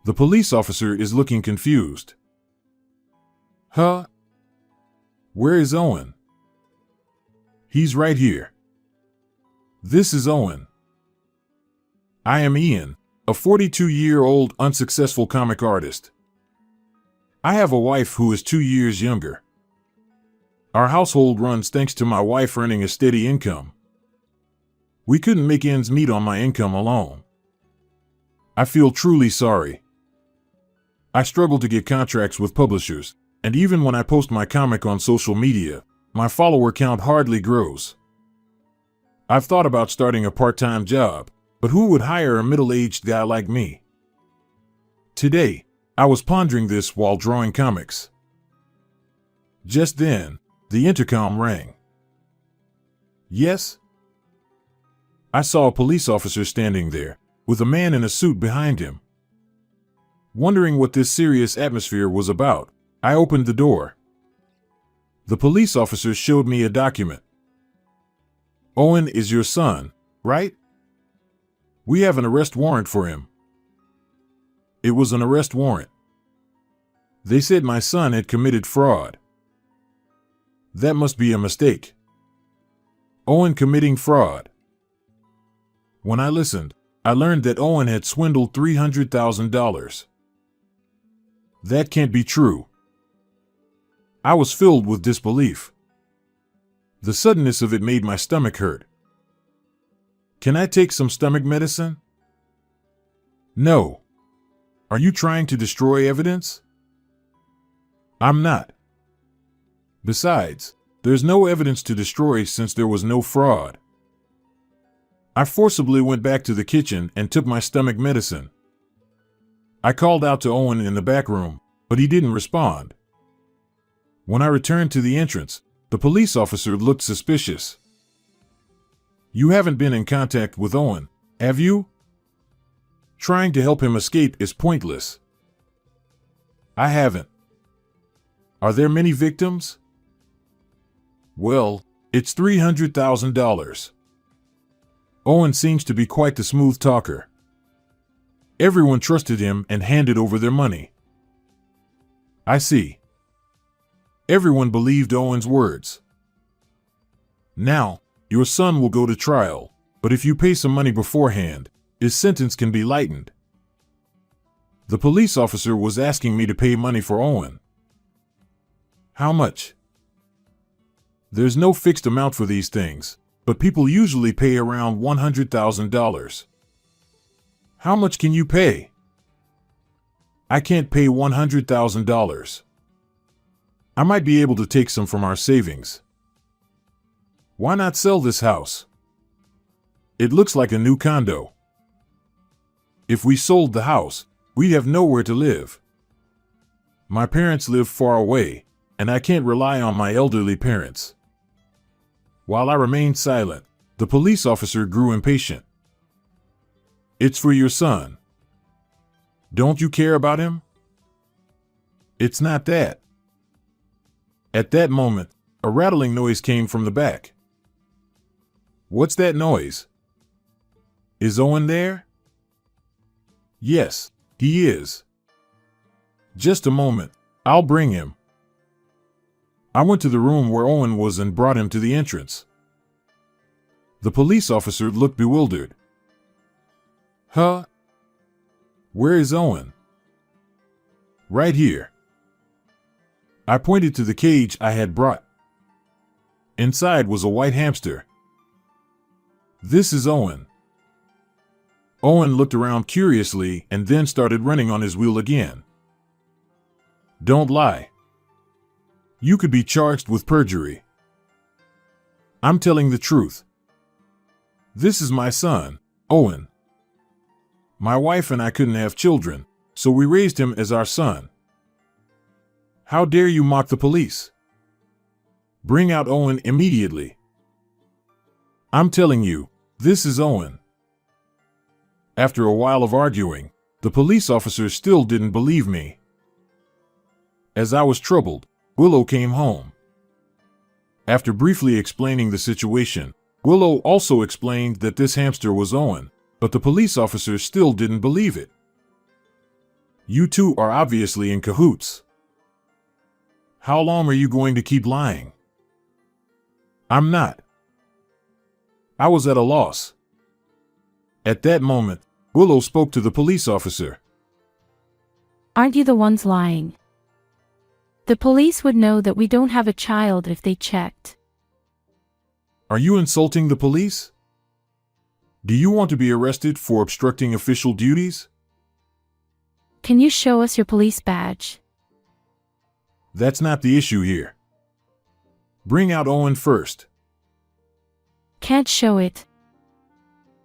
The police officer is looking confused. Huh? Where is Owen? He's right here. This is Owen. I am Ian, a 42-year-old unsuccessful comic artist. I have a wife who is 2 years younger. Our household runs thanks to my wife earning a steady income. We couldn't make ends meet on my income alone. I feel truly sorry. I struggle to get contracts with publishers, and even when I post my comic on social media, my follower count hardly grows. I've thought about starting a part-time job, but who would hire a middle-aged guy like me? Today, I was pondering this while drawing comics. Just then, the intercom rang. Yes? I saw a police officer standing there, with a man in a suit behind him. Wondering what this serious atmosphere was about, I opened the door. The police officer showed me a document. Owen is your son, right? We have an arrest warrant for him. It was an arrest warrant. They said my son had committed fraud. That must be a mistake. Owen committing fraud. When I listened, I learned that Owen had swindled $300,000. That can't be true. I was filled with disbelief. The suddenness of it made my stomach hurt. Can I take some stomach medicine? No. Are you trying to destroy evidence? I'm not. Besides, there's no evidence to destroy since there was no fraud. I forcibly went back to the kitchen and took my stomach medicine. I called out to Owen in the back room, but he didn't respond. When I returned to the entrance, the police officer looked suspicious. You haven't been in contact with Owen, have you? Trying to help him escape is pointless. I haven't. Are there many victims? Well, it's $300,000. Owen seems to be quite the smooth talker. Everyone trusted him and handed over their money. I see. Everyone believed Owen's words. Now, your son will go to trial, but if you pay some money beforehand, his sentence can be lightened. The police officer was asking me to pay money for Owen. How much? There's no fixed amount for these things, but people usually pay around $100,000. How much can you pay? I can't pay $100,000. I might be able to take some from our savings. Why not sell this house? It looks like a new condo. If we sold the house, we'd have nowhere to live. My parents live far away, and I can't rely on my elderly parents. While I remained silent, the police officer grew impatient. It's for your son. Don't you care about him? It's not that. At that moment, a rattling noise came from the back. What's that noise? Is Owen there? Yes, he is. Just a moment, I'll bring him. I went to the room where Owen was and brought him to the entrance. The police officer looked bewildered. Huh? Where is Owen? Right here. I pointed to the cage I had brought. Inside was a white hamster. This is Owen. Owen looked around curiously and then started running on his wheel again. Don't lie. You could be charged with perjury. I'm telling the truth. This is my son, Owen. My wife and I couldn't have children, so we raised him as our son. How dare you mock the police? Bring out Owen immediately. I'm telling you, this is Owen. After a while of arguing, the police officer still didn't believe me. As I was troubled, Willow came home. After briefly explaining the situation, Willow also explained that this hamster was Owen, but the police officer still didn't believe it. You two are obviously in cahoots. How long are you going to keep lying? I'm not. I was at a loss. At that moment, Willow spoke to the police officer. Aren't you the ones lying? The police would know that we don't have a child if they checked. Are you insulting the police? Do you want to be arrested for obstructing official duties? Can you show us your police badge? That's not the issue here. Bring out Owen first. Can't show it.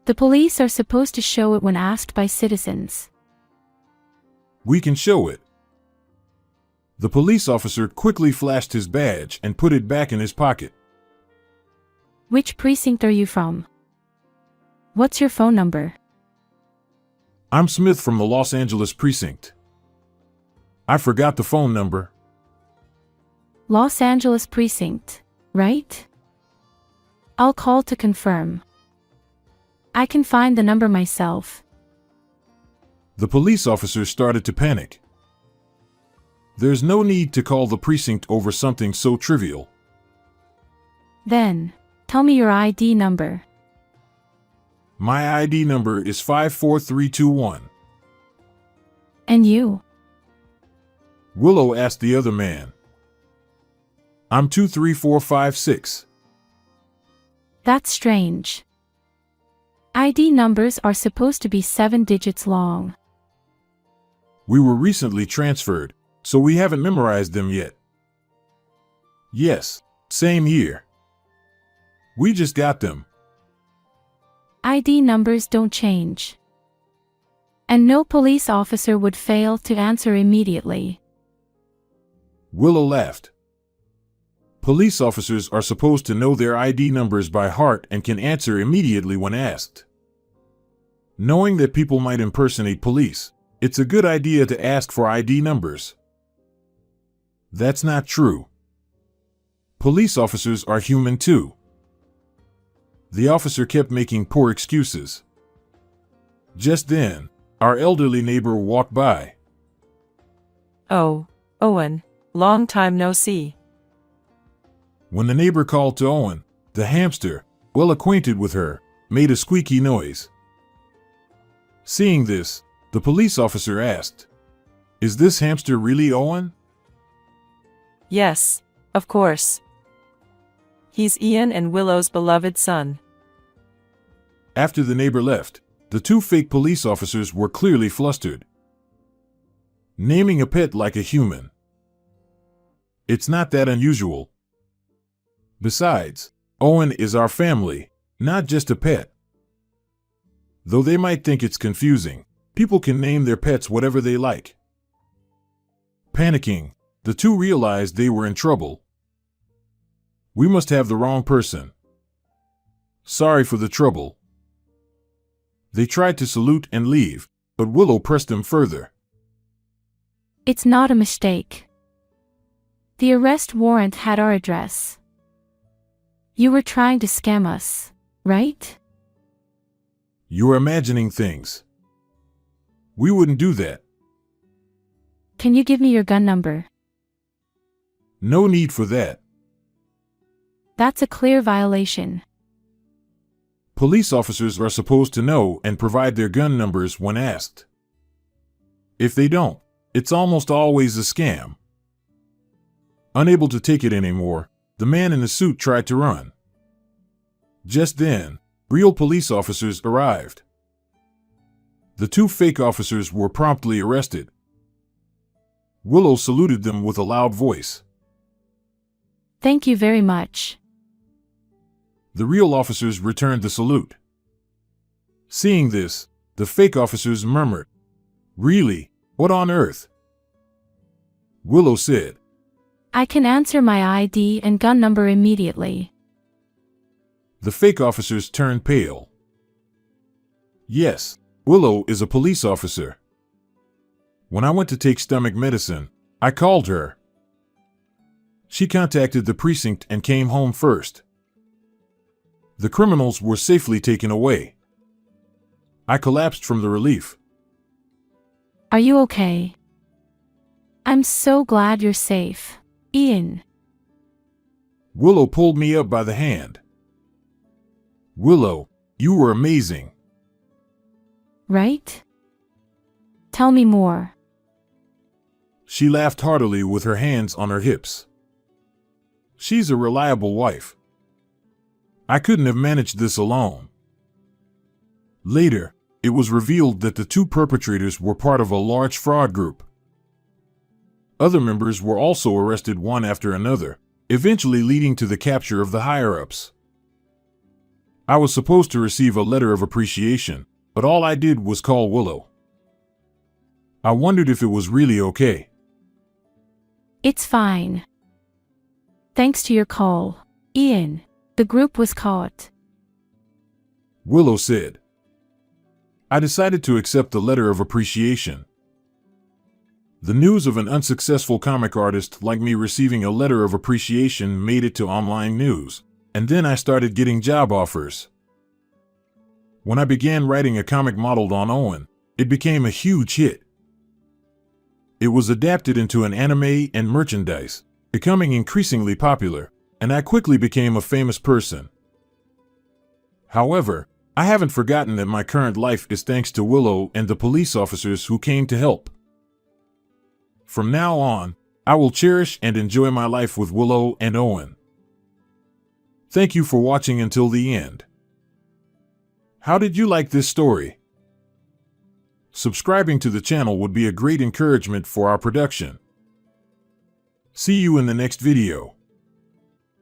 The police are supposed to show it when asked by citizens. We can show it. The police officer quickly flashed his badge and put it back in his pocket. Which precinct are you from? What's your phone number? I'm Smith from the Los Angeles precinct. I forgot the phone number. Los Angeles precinct, right? I'll call to confirm. I can find the number myself. The police officer started to panic. There's no need to call the precinct over something so trivial. Then, tell me your ID number. My ID number is 54321. And you? Willow asked the other man. I'm 23456. That's strange. ID numbers are supposed to be 7 digits long. We were recently transferred, so we haven't memorized them yet. Yes, same here. We just got them. ID numbers don't change. And no police officer would fail to answer immediately. Willow laughed. Police officers are supposed to know their ID numbers by heart and can answer immediately when asked. Knowing that people might impersonate police, it's a good idea to ask for ID numbers. That's not true. Police officers are human too. The officer kept making poor excuses. Just then, our elderly neighbor walked by. Oh, Owen, long time no see. When the neighbor called to Owen, the hamster, well acquainted with her, made a squeaky noise. Seeing this, the police officer asked, "Is this hamster really Owen?" Yes, of course. He's Ian and Willow's beloved son. After the neighbor left, the two fake police officers were clearly flustered. Naming a pet like a human. It's not that unusual. Besides, Owen is our family, not just a pet. Though they might think it's confusing, people can name their pets whatever they like. Panicking, the two realized they were in trouble. We must have the wrong person. Sorry for the trouble. They tried to salute and leave, but Willow pressed them further. It's not a mistake. The arrest warrant had our address. You were trying to scam us, right? You're imagining things. We wouldn't do that. Can you give me your gun number? No need for that. That's a clear violation. Police officers are supposed to know and provide their gun numbers when asked. If they don't, it's almost always a scam. Unable to take it anymore, the man in the suit tried to run. Just then, real police officers arrived. The two fake officers were promptly arrested. Willow saluted them with a loud voice. Thank you very much. The real officers returned the salute. Seeing this, the fake officers murmured, "Really? What on earth?" Willow said, I can answer my ID and gun number immediately. The fake officers turned pale. Yes, Willow is a police officer. When I went to take stomach medicine, I called her. She contacted the precinct and came home first. The criminals were safely taken away. I collapsed from the relief. Are you okay? I'm so glad you're safe, Ian. Willow pulled me up by the hand. Willow, you were amazing. Right? Tell me more. She laughed heartily with her hands on her hips. She's a reliable wife. I couldn't have managed this alone. Later, it was revealed that the two perpetrators were part of a large fraud group. Other members were also arrested one after another, eventually leading to the capture of the higher-ups. I was supposed to receive a letter of appreciation, but all I did was call Willow. I wondered if it was really okay. It's fine. Thanks to your call, Ian, the group was caught. Willow said. I decided to accept the letter of appreciation. The news of an unsuccessful comic artist like me receiving a letter of appreciation made it to online news, and then I started getting job offers. When I began writing a comic modeled on Owen, it became a huge hit. It was adapted into an anime and merchandise, becoming increasingly popular, and I quickly became a famous person. However, I haven't forgotten that my current life is thanks to Willow and the police officers who came to help. From now on, I will cherish and enjoy my life with Willow and Owen. Thank you for watching until the end. How did you like this story? Subscribing to the channel would be a great encouragement for our production. See you in the next video.